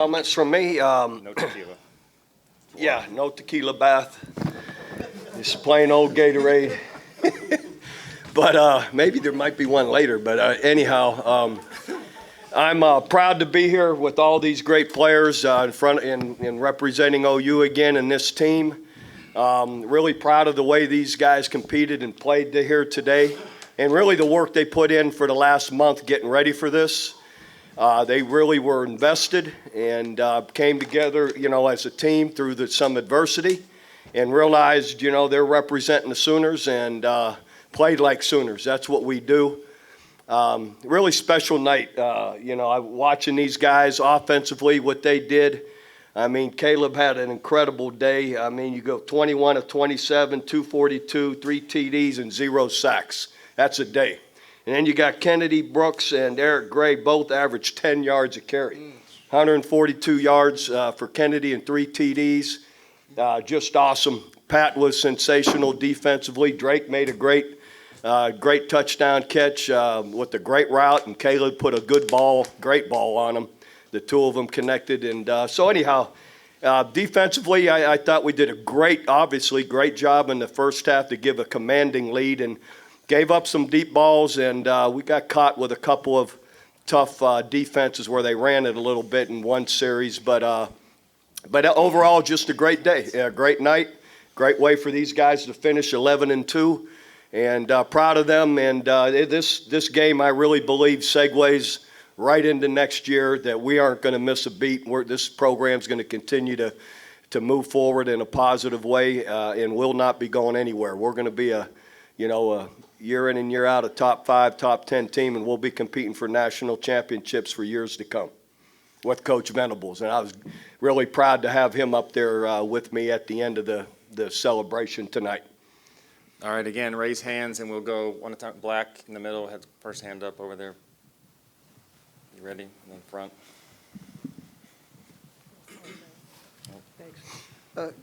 Comments from me. No tequila. Yeah, no tequila bath. Just plain old Gatorade. But maybe there might be one later. But anyhow, I'm proud to be here with all these great players in representing OU again in this team. Really proud of the way these guys competed and played here today, and really the work they put in for the last month getting ready for this. They really were invested and came together, as a team through some adversity, and realized, they're representing the Sooners and played like Sooners. That's what we do. Really special night. Watching these guys offensively, what they did. I mean, Caleb had an incredible day. I mean, you go 21 of 27, 242, 3 TDs, and 0 sacks. That's a day. And then you got Kennedy Brooks and Eric Gray, both averaged 10 yards a carry. 142 yards for Kennedy and 3 TDs. Just awesome. Pat was sensational defensively. Drake made a great touchdown catch with a great route, and Caleb put a great ball on him. The two of them connected. And so anyhow, defensively, I thought we did obviously great job in the first half to give a commanding lead, and gave up some deep balls, and we got caught with a couple of tough defenses where they ran it a little bit in one series. But overall, just a great day, a great night, great way for these guys to finish 11-2, and proud of them. And this game, I really believe, segues right into next year, that we aren't going to miss a beat. This program's going to continue to move forward in a positive way, and will not be going anywhere. We're going to be a year in and year out, a top 5, top 10 team, and we'll be competing for national championships for years to come with Coach Venables. And I was really proud to have him up there with me at the end of the celebration tonight. All right, again, raise hands, and we'll go one at a time. Black in the middle, has first hand up over there. You ready? In the front. Thanks.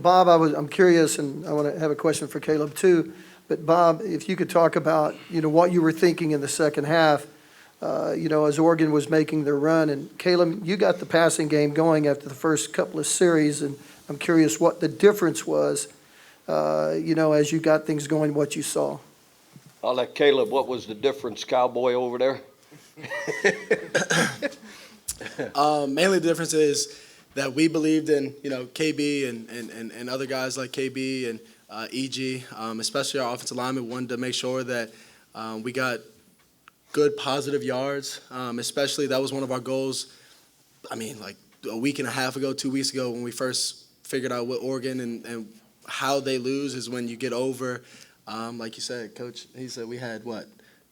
Bob, I'm curious, and I want to have a question for Caleb too. But Bob, if you could talk about, what you were thinking in the second half, as Oregon was making their run. And Caleb, you got the passing game going after the first couple of series, and I'm curious what the difference was, as you got things going, what you saw. I'll let Caleb, what was the difference, Cowboy, over there? Mainly the difference is that we believed in, KB and other guys like KB and EG, especially our offensive linemen, wanted to make sure that we got good positive yards, especially that was one of our goals. I mean, like a week and a half ago, 2 weeks ago, when we first figured out what Oregon and how they lose is when you get over, like you said, Coach, he said we had,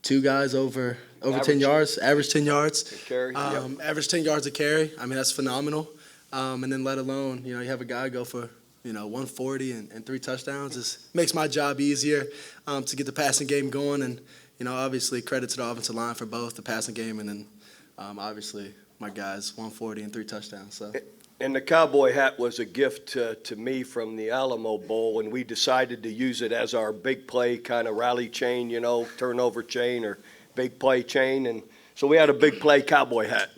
2 guys over 10 yards, average 10 yards. Carry, yep. Average 10 yards a carry. I mean, that's phenomenal. And then let alone, you have a guy go for, 140 and 3 touchdowns. Makes my job easier to get the passing game going. And, obviously credit to the offensive line for both the passing game and then obviously my guys, 140 and 3 touchdowns. So. And the cowboy hat was a gift to me from the Alamo Bowl, and we decided to use it as our big play kind of rally chain, turnover chain or big play chain. And so we had a big play cowboy hat.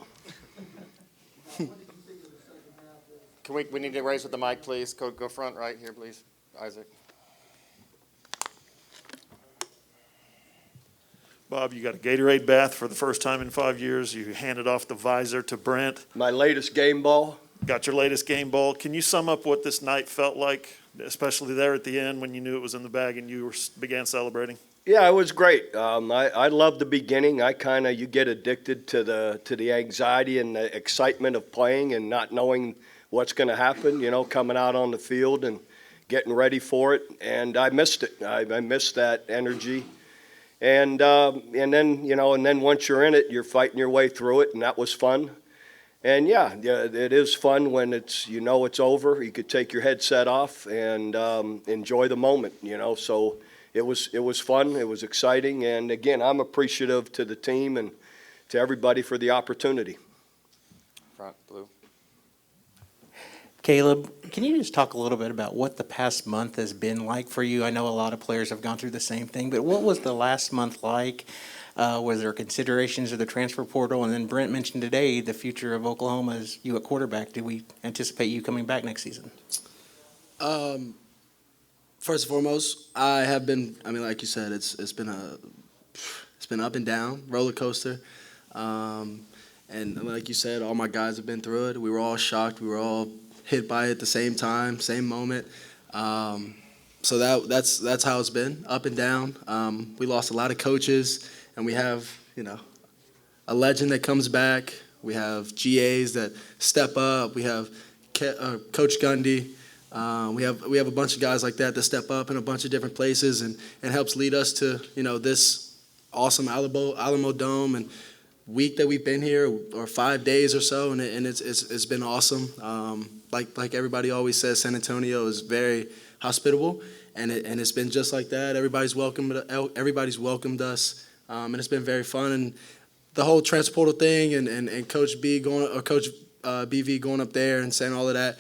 We need to raise with the mic, please. Go front right here, please. Isaac. Bob, you got a Gatorade bath for the first time in 5 years. You handed off the visor to Brent. My latest game ball. Got your latest game ball. Can you sum up what this night felt like, especially there at the end when you knew it was in the bag and you began celebrating? Yeah, it was great. I love the beginning. You get addicted to the anxiety and the excitement of playing and not knowing what's going to happen, coming out on the field and getting ready for it. And I missed it. I missed that energy. And then once you're in it, you're fighting your way through it, and that was fun. And yeah, it is fun when it's over. You could take your headset off and enjoy the moment, So it was fun. It was exciting. And again, I'm appreciative to the team and to everybody for the opportunity. Front, blue. Caleb, can you just talk a little bit about what the past month has been like for you? I know a lot of players have gone through the same thing, but what was the last month like? Was there considerations of the transfer portal? And then Brent mentioned today the future of Oklahoma is you at quarterback. Do we anticipate you coming back next season? First and foremost, I have been. I mean, like you said, it's been up and down, roller coaster. And like you said, all my guys have been through it. We were all shocked. We were all hit by it at the same time, same moment. So that's how it's been, up and down. We lost a lot of coaches, and we have a legend that comes back. We have GAs that step up. We have Coach Gundy. We have a bunch of guys like that step up in a bunch of different places and helps lead us to this awesome Alamo Dome and week that we've been here, or 5 days or so, and it's been awesome. Like everybody always says, San Antonio is very hospitable, and it's been just like that. Everybody's welcomed us, and it's been very fun. And the whole transportal thing and Coach BV going up there and saying all of that.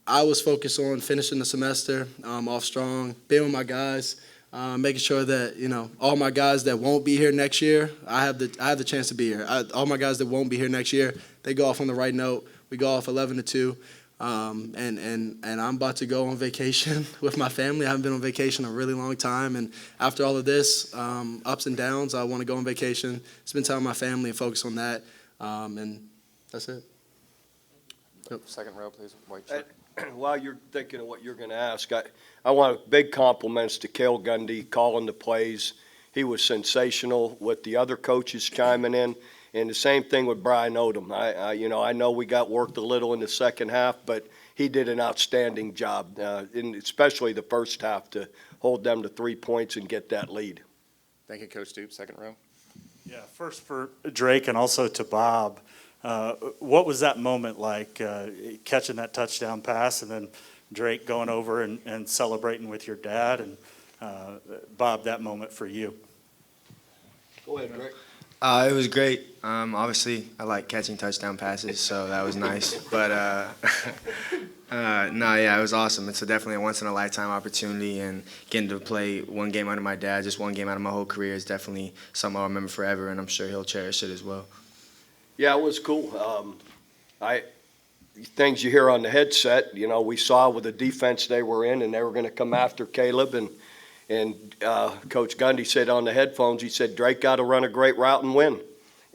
I was focused on finishing the semester off strong, being with my guys, making sure that all my guys that won't be here next year, I have the chance to be here. All my guys that won't be here next year, they go off on the right note. We go off 11-2, and I'm about to go on vacation with my family. I haven't been on vacation in a really long time, and after all of this ups and downs, I want to go on vacation, spend time with my family, and focus on that, and that's it. Second row, please. White shirt. While you're thinking of what you're going to ask, I want big compliments to Cale Gundy calling the plays. He was sensational with the other coaches chiming in, and the same thing with Brian Odom. I know we got worked a little in the second half, but he did an outstanding job, especially the first half, to hold them to 3 points and get that lead. Thank you, Coach Stoops. Second row. Yeah, first for Drake and also to Bob. What was that moment like, catching that touchdown pass and then Drake going over and celebrating with your dad? And Bob, that moment for you. Go ahead, Drake. It was great. Obviously, I like catching touchdown passes, so that was nice. But no, yeah, it was awesome. It's definitely a once-in-a-lifetime opportunity, and getting to play one game under my dad, just one game out of my whole career, is definitely something I'll remember forever, and I'm sure he'll cherish it as well. Yeah, it was cool. Things you hear on the headset, we saw with the defense they were in, and they were going to come after Caleb. And Coach Gundy said on the headphones, he said, Drake got to run a great route and win.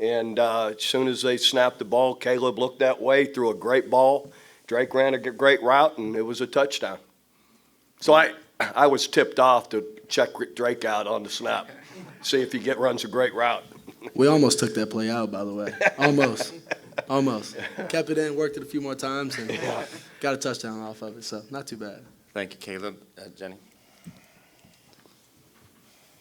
And as soon as they snapped the ball, Caleb looked that way, threw a great ball. Drake ran a great route, and it was a touchdown. So I was tipped off to check Drake out on the snap, see if he runs a great route. We almost took that play out, by the way. Almost. Kept it in, worked it a few more times, and got a touchdown off of it, so not too bad. Thank you, Caleb. Jenny.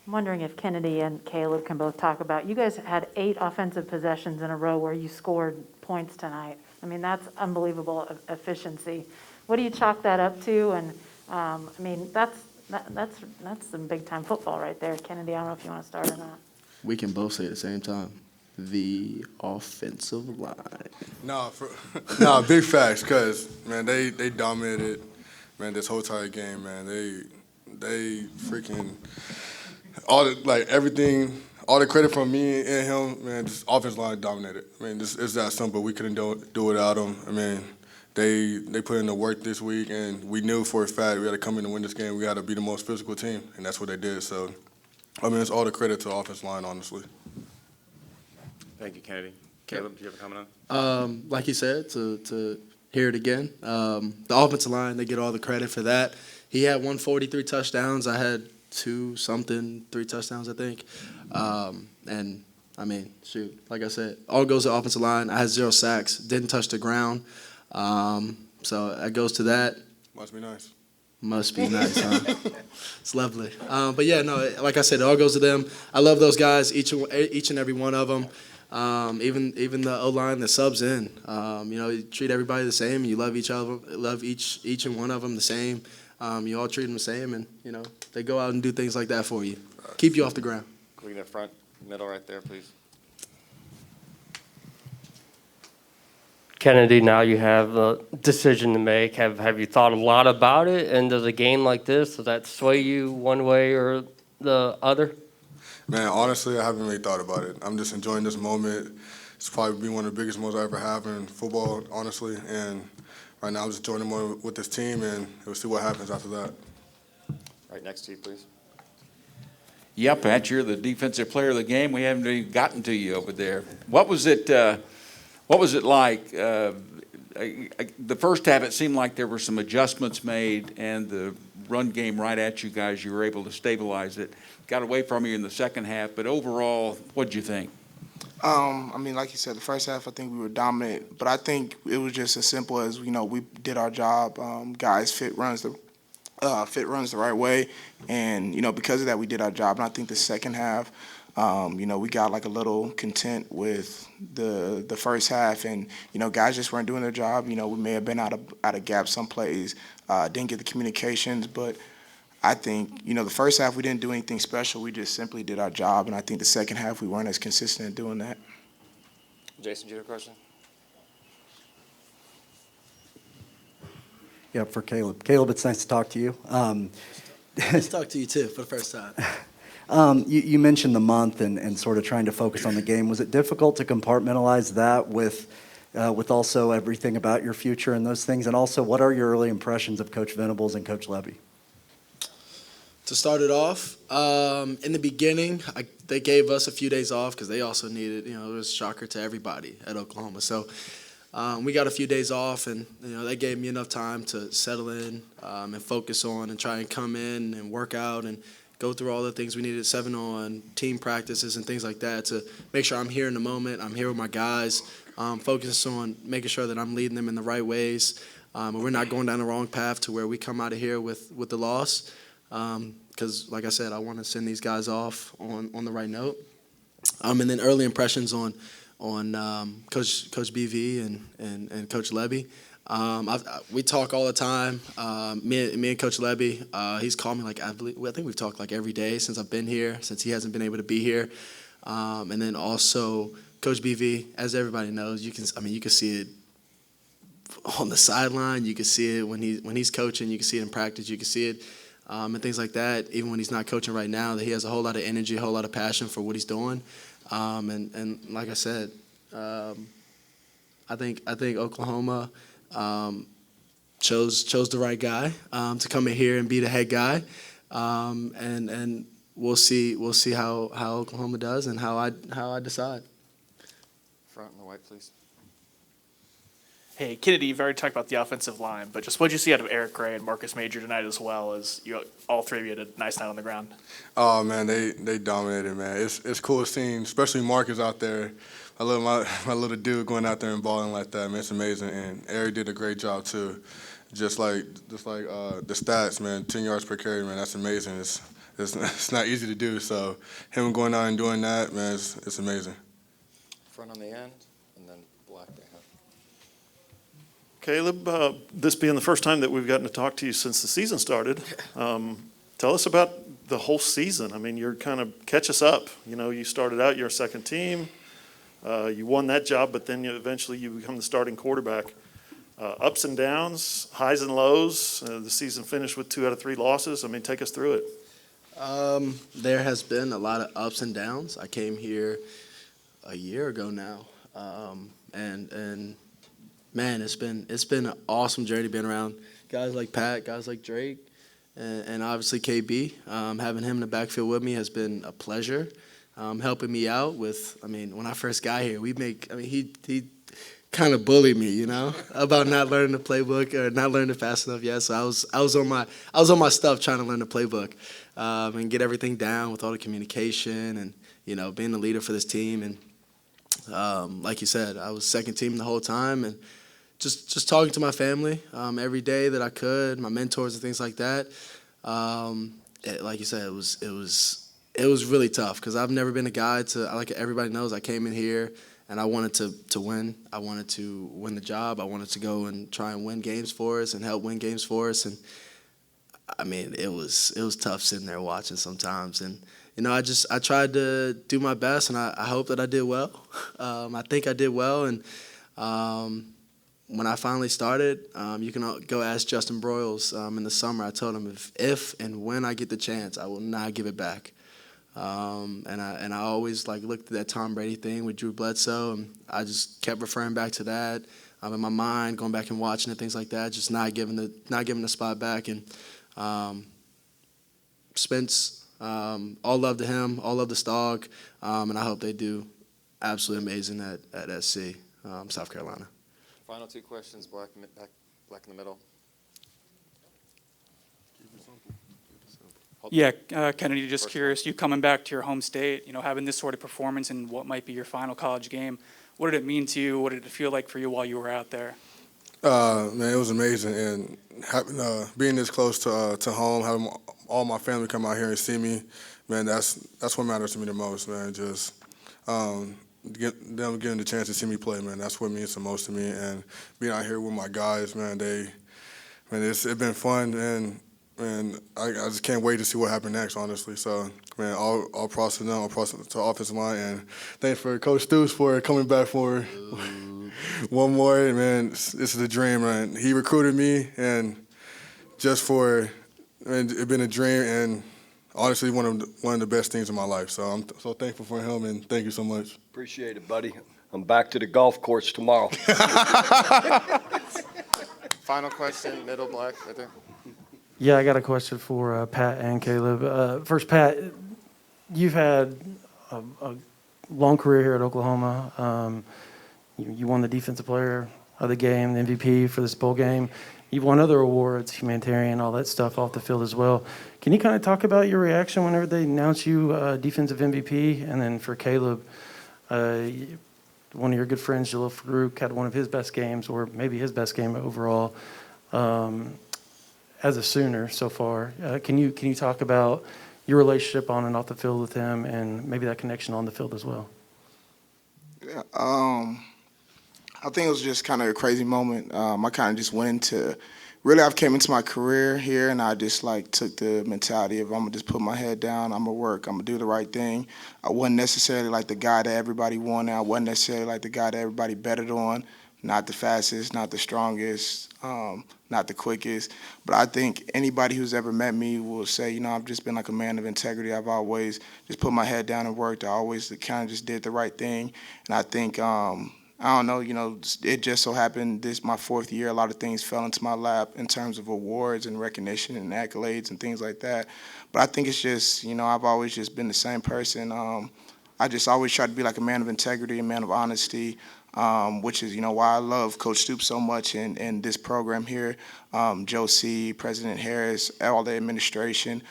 I'm wondering if Kennedy and Caleb can both talk about, you guys had 8 offensive possessions in a row where you scored points tonight. I mean, that's unbelievable efficiency. What do you chalk that up to? And, that's some big-time football right there. Kennedy, I don't know if you want to start or not. We can both say at the same time. The offensive line. No, big facts, because, man, they dominated, man, this whole entire game, man. They freaking, everything, all the credit from me and him, man, this offensive line dominated. I mean, it's that simple. We couldn't do without them. I mean, they put in the work this week, and we knew for a fact we had to come in and win this game. We had to be the most physical team, and that's what they did. So, I mean, it's all the credit to the offensive line, honestly. Thank you, Kennedy. Caleb, do you have a comment on? Like you said, to hear it again, the offensive line, they get all the credit for that. He had 143 touchdowns. I had 3 touchdowns, I think. And, I mean, shoot, like I said, all goes to the offensive line. I had 0 sacks, didn't touch the ground. So that goes to that. Must be nice. Must be nice, huh? It's lovely. But, yeah, no, like I said, it all goes to them. I love those guys, each and every one of them. Even the O-line that subs in, you treat everybody the same. You love each other, love each and one of them the same. You all treat them the same, and they go out and do things like that for you. Keep you off the ground. Can we get front, middle right there, please? Kennedy, now you have a decision to make. Have you thought a lot about it? And does a game like this, does that sway you one way or the other? Man, honestly, I haven't really thought about it. I'm just enjoying this moment. It's probably been one of the biggest moments I ever have in football, honestly. And right now, I'm just enjoying it more with this team, and we'll see what happens after that. Right next to you, please. Yeah, Pat, you're the defensive player of the game. We haven't even gotten to you over there. What was it like? The first half, it seemed like there were some adjustments made, and the run game right at you guys, you were able to stabilize it. Got away from you in the second half, but overall, what'd you think? I mean, like you said, the first half, I think we were dominant, but I think it was just as simple as, we did our job. Guys fit runs the right way, and, because of that, we did our job. And I think the second half, we got like a little content with the first half, and, guys just weren't doing their job. We may have been out of gaps some plays, didn't get the communications, but I think, the first half we didn't do anything special. We just simply did our job, and I think the second half we weren't as consistent in doing that. Jason, do you have a question? Yeah, for Caleb. Caleb, it's nice to talk to you. Let's talk to you too for the first time. You mentioned the month and sort of trying to focus on the game. Was it difficult to compartmentalize that with also everything about your future and those things? And also, what are your early impressions of Coach Venables and Coach Levy? To start it off, in the beginning, they gave us a few days off because they also needed, it was a shocker to everybody at Oklahoma. So we got a few days off, and they gave me enough time to settle in and focus on and try and come in and work out and go through all the things we needed, 7-on, team practices and things like that, to make sure I'm here in the moment, I'm here with my guys, focus on making sure that I'm leading them in the right ways, and we're not going down the wrong path to where we come out of here with the loss. Because, like I said, I want to send these guys off on the right note. And then early impressions on Coach BV and Coach Levy. We talk all the time. Me and Coach Levy. He's called me I think we've talked every day since I've been here, since he hasn't been able to be here. And then also Coach BV, as everybody knows, you can see it on the sideline. You can see it when he's coaching. You can see it in practice. You can see it. And things like that, even when he's not coaching right now, that he has a whole lot of energy, a whole lot of passion for what he's doing. And like I said, I think Oklahoma chose the right guy to come in here and be the head guy. And we'll see how Oklahoma does and how I decide. Front in the white, please. Hey, Kennedy, you've already talked about the offensive line, but just what did you see out of Eric Gray and Marcus Major tonight, as well as all three of you had a nice night on the ground? Oh man, they dominated, man. It's cool seeing, especially Marcus out there. I love my little dude going out there and balling like that, man. It's amazing, and Eric did a great job too. Just like the stats, man. 10 yards per carry, man. That's amazing. It's not easy to do. So him going out and doing that, man, it's amazing. Front on the end, and then black behind. Caleb, this being the first time that we've gotten to talk to you since the season started, tell us about the whole season. I mean, you're kind of catch us up. You started out, you're a second team. You won that job, but then eventually you become the starting quarterback. Ups and downs, highs and lows. The season finished with 2 out of 3 losses. I mean, take us through it. There has been a lot of ups and downs. I came here a year ago now, and man, it's been an awesome journey being around guys like Pat, guys like Drake, and obviously KB. Having him in the backfield with me has been a pleasure. Helping me out with, when I first got here, he kind of bullied me, about not learning the playbook or not learning it fast enough yet. So I was on my stuff trying to learn the playbook and get everything down with all the communication and being the leader for this team. And like you said, I was second team the whole time, and just talking to my family every day that I could, my mentors and things like that. Like you said, it was really tough because I've never been a guy like everybody knows, I came in here and I wanted to win. I wanted to win the job. I wanted to go and try and win games for us and help win games for us. And it was tough sitting there watching sometimes. And I tried to do my best, and I hope that I did well. I think I did well, and when I finally started, you can go ask Justin Broyles in the summer. I told him if and when I get the chance, I will not give it back. And I always like looked at that Tom Brady thing with Drew Bledsoe, and I just kept referring back to that. In my mind, going back and watching it, things like that, just not giving the spot back. And Spence, all love to him, all love to Stog, and I hope they do absolutely amazing at SC, South Carolina. Final two questions, Black in the middle. Yeah, Kennedy, just curious, you coming back to your home state, having this sort of performance in what might be your final college game, what did it mean to you? What did it feel like for you while you were out there? Man, it was amazing, and having, being this close to home, having all my family come out here and see me, man, that's what matters to me the most, man. Just them getting the chance to see me play, man, that's what means the most to me. And being out here with my guys, man, it's been fun, and I just can't wait to see what happens next, honestly. So, man, all props to them, all props to the offensive line, and thanks for Coach Stoops for coming back for one more. Man, this is a dream, man. He recruited me, and it's been a dream, and honestly, one of the best things in my life. So I'm so thankful for him, and thank you so much. Appreciate it, buddy. I'm back to the golf course tomorrow. Final question, middle, Black, right there. Yeah, I got a question for Pat and Caleb. First, Pat, you've had a long career here at Oklahoma. You won the Defensive Player of the Game, the MVP for this bowl game. You've won other awards, humanitarian, all that stuff off the field as well. Can you kind of talk about your reaction whenever they announce you Defensive MVP? And then for Caleb, one of your good friends, Jalil Farouk, had one of his best games, or maybe his best game overall. As a Sooner so far, can you talk about your relationship on and off the field with him, and maybe that connection on the field as well? Yeah, I think it was just kind of a crazy moment. I kind of just went into, really I've came into my career here, and I just like took the mentality of I'm gonna just put my head down, I'm gonna work, I'm gonna do the right thing. I wasn't necessarily like the guy that everybody wanted. I wasn't necessarily like the guy that everybody betted on. Not the fastest, not the strongest, not the quickest. But I think anybody who's ever met me will say, I've just been like a man of integrity. I've always just put my head down and worked. I always kind of just did the right thing. And I think, I don't know, it just so happened my fourth year, a lot of things fell into my lap in terms of awards and recognition and accolades and things like that. But I think it's just, I've always just been the same person. I just always try to be like a man of integrity, a man of honesty. Which is, why I love Coach Stoops so much and this program here, Joe C., President Harris, all the administration,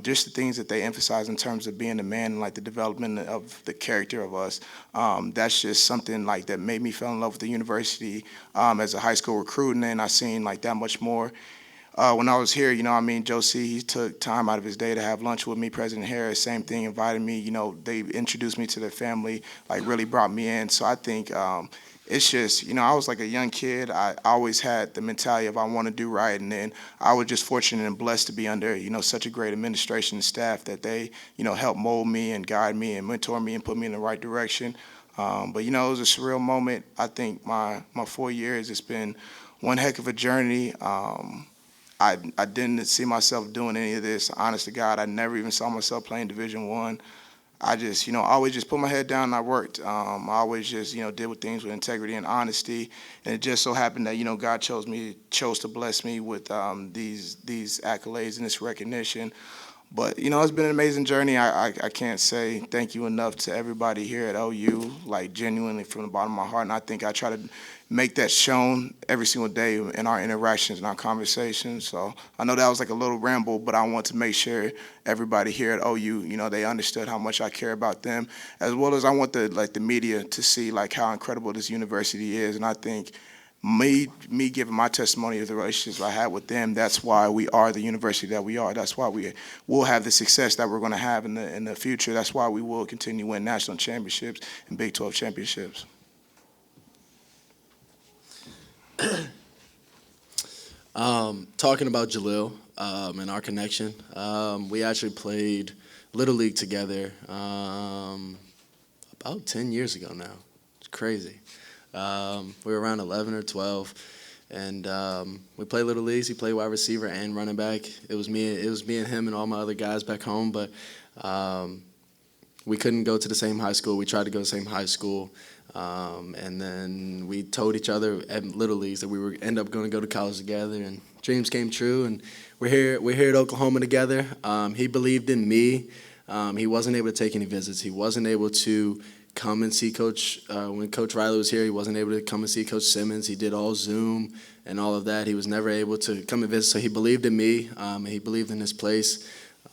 just the things that they emphasize in terms of being a man and like the development of the character of us. That's just something like that made me fall in love with the university as a high school recruit, and then I seen like that much more. When I was here, Joe C., he took time out of his day to have lunch with me. President Harris, same thing, invited me. They introduced me to their family, like really brought me in. So I think it's just, I was like a young kid. I always had the mentality of I want to do right. And then I was just fortunate and blessed to be under, such a great administration and staff that they, helped mold me and guide me and mentor me and put me in the right direction. But, it was a surreal moment. I think my 4 years, it's been one heck of a journey. I didn't see myself doing any of this. Honest to God, I never even saw myself playing Division I. I just, I always just put my head down and I worked. I always just, did things with integrity and honesty. And it just so happened that, God chose to bless me with these accolades and this recognition. But, it's been an amazing journey. I can't say thank you enough to everybody here at OU, like genuinely from the bottom of my heart. And I think I try to make that shown every single day in our interactions and our conversations. So I know that was like a little ramble, but I want to make sure everybody here at OU, they understood how much I care about them, as well as I want the media to see like how incredible this university is. And I think me giving my testimony of the relationships I had with them, that's why we are the university that we are. That's why we will have the success that we're going to have in the future. That's why we will continue to win national championships and Big 12 championships. Talking about Jalil and our connection, we actually played Little League together about 10 years ago now. It's crazy. We were around 11 or 12, and we played Little Leagues. He played wide receiver and running back. It was me and him and all my other guys back home. But we couldn't go to the same high school. We tried to go to the same high school. And then we told each other at Little Leagues that we were end up going to go to college together, and dreams came true. And we're here at Oklahoma together. He believed in me. He wasn't able to take any visits. He wasn't able to come and see Coach when Coach Riley was here. He wasn't able to come and see Coach Simmons. He did all Zoom and all of that. He was never able to come and visit. So he believed in me. And he believed in this place.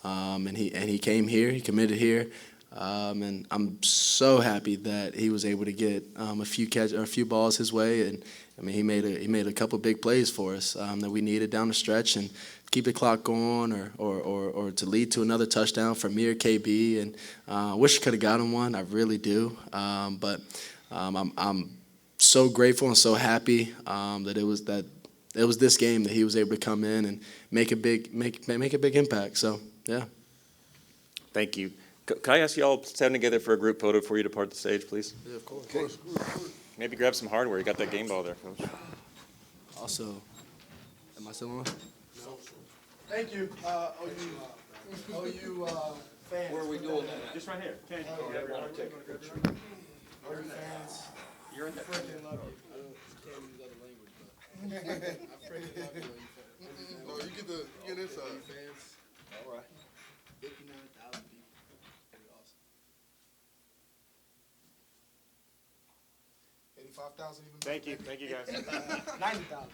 And he came here. He committed here. And I'm so happy that he was able to get a few balls his way, and I mean he made a couple big plays for us that we needed down the stretch and keep the clock going, or to lead to another touchdown for me or KB. And I wish I could have gotten one. I really do. But I'm so grateful and so happy that it was this game that he was able to come in and make a big impact. So yeah. Thank you. Can I ask you all to stand together for a group photo before you depart the stage, please? Yeah, of course. Maybe grab some hardware. You got that game ball there, Coach. Also, am I still on? No. Thank you, OU fans. Where are we doing that? Just right here. Okay, I want to take a picture. OU fans. You're in the freaking love you. No, you get inside. All right. 59,000 people. Pretty awesome. 85,000 even. Thank you. Thank you, guys. 90,000.